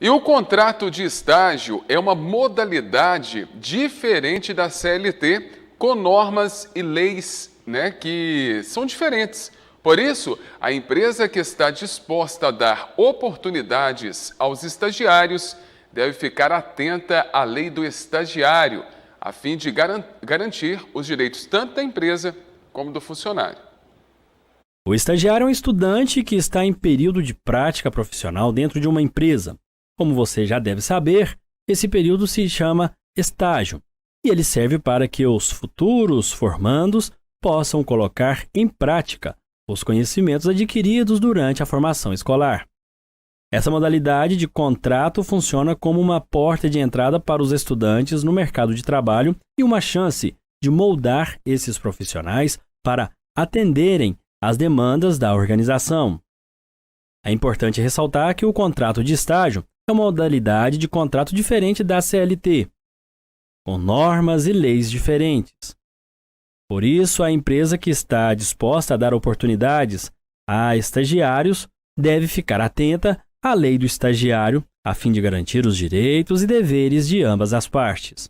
E o contrato de estágio é uma modalidade diferente da CLT, com normas e leis, que são diferentes. Por isso, a empresa que está disposta a dar oportunidades aos estagiários deve ficar atenta à lei do estagiário, a fim de garantir os direitos tanto da empresa como do funcionário. O estagiário é um estudante que está em período de prática profissional dentro de uma empresa. Como você já deve saber, esse período se chama estágio e ele serve para que os futuros formandos possam colocar em prática os conhecimentos adquiridos durante a formação escolar. Essa modalidade de contrato funciona como uma porta de entrada para os estudantes no mercado de trabalho e uma chance de moldar esses profissionais para atenderem às demandas da organização. É importante ressaltar que o contrato de estágio é uma modalidade de contrato diferente da CLT, com normas e leis diferentes. Por isso, a empresa que está disposta a dar oportunidades a estagiários deve ficar atenta à lei do estagiário, a fim de garantir os direitos e deveres de ambas as partes.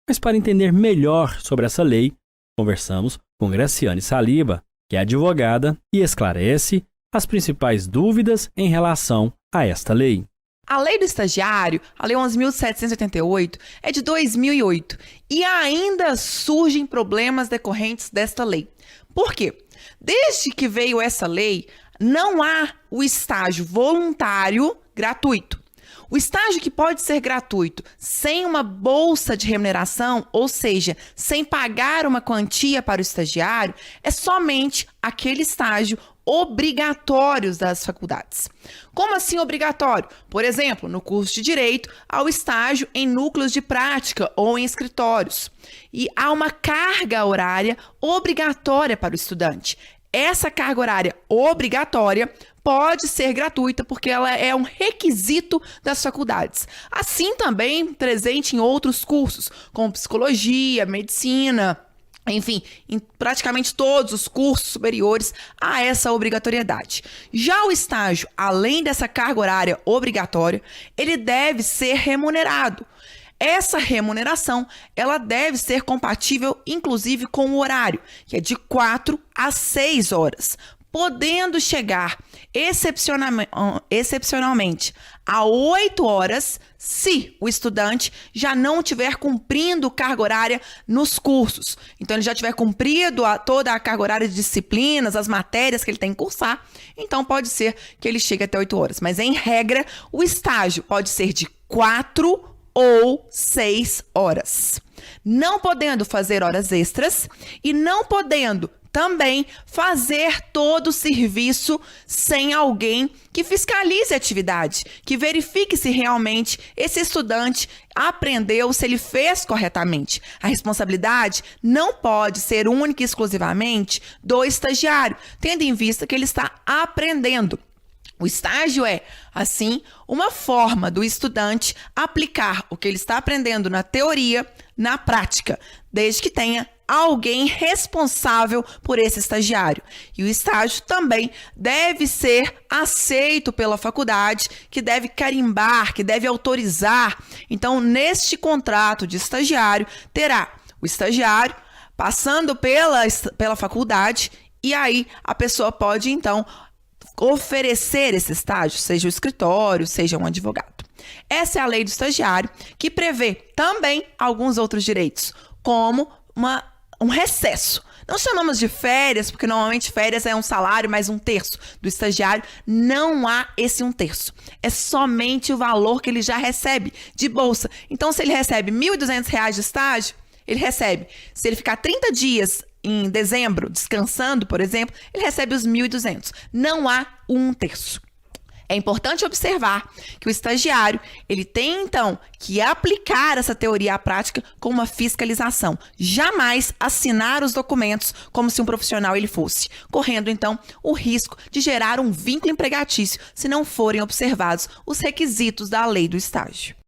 Mas para entender melhor sobre essa lei, conversamos com Graciane Saliba, que é advogada e esclarece as principais dúvidas em relação a esta lei. A lei do estagiário, a lei 11.788, é de 2008 e ainda surgem problemas decorrentes desta lei. Por quê? Desde que veio essa lei, não há o estágio voluntário gratuito. O estágio que pode ser gratuito sem uma bolsa de remuneração, ou seja, sem pagar uma quantia para o estagiário, é somente aquele estágio obrigatórios das faculdades. Como assim obrigatório? Por exemplo, no curso de Direito, há o estágio em núcleos de prática ou em escritórios. E há uma carga horária obrigatória para o estudante. Essa carga horária obrigatória pode ser gratuita porque ela é um requisito das faculdades. Assim também presente em outros cursos, como psicologia, medicina, enfim, em praticamente todos os cursos superiores há essa obrigatoriedade. Já o estágio, além dessa carga horária obrigatória, ele deve ser remunerado. Essa remuneração, ela deve ser compatível, inclusive, com o horário, que é de 4 a 6 horas, podendo chegar excepcionalmente a 8 horas, se o estudante já não estiver cumprindo carga horária nos cursos. Então, ele já tiver cumprido toda a carga horária de disciplinas, as matérias que ele tem que cursar, então pode ser que ele chegue até 8 horas. Mas, em regra, o estágio pode ser de 4 ou 6 horas. Não podendo fazer horas extras e não podendo também fazer todo o serviço sem alguém que fiscalize a atividade, que verifique se realmente esse estudante aprendeu, se ele fez corretamente. A responsabilidade não pode ser única e exclusivamente do estagiário, tendo em vista que ele está aprendendo. O estágio é, assim, uma forma do estudante aplicar o que ele está aprendendo na teoria, na prática, desde que tenha alguém responsável por esse estagiário. E o estágio também deve ser aceito pela faculdade, que deve carimbar, que deve autorizar. Então, neste contrato de estagiário, terá o estagiário passando pela faculdade e aí a pessoa pode, então, oferecer esse estágio, seja o escritório, seja um advogado. Essa é a lei do estagiário, que prevê também alguns outros direitos, como um recesso. Não chamamos de férias, porque normalmente férias é um salário mais 1/3 do estagiário. Não há esse 1/3. É somente o valor que ele já recebe de bolsa. Então, se ele recebe R$ 1.200 de estágio, ele recebe. Se ele ficar 30 dias em dezembro, descansando, por exemplo, ele recebe os 1.200. Não há 1/3. É importante observar que o estagiário, ele tem, então, que aplicar essa teoria à prática com uma fiscalização. Jamais assinar os documentos como se um profissional ele fosse, correndo, então, o risco de gerar um vínculo empregatício se não forem observados os requisitos da lei do estágio.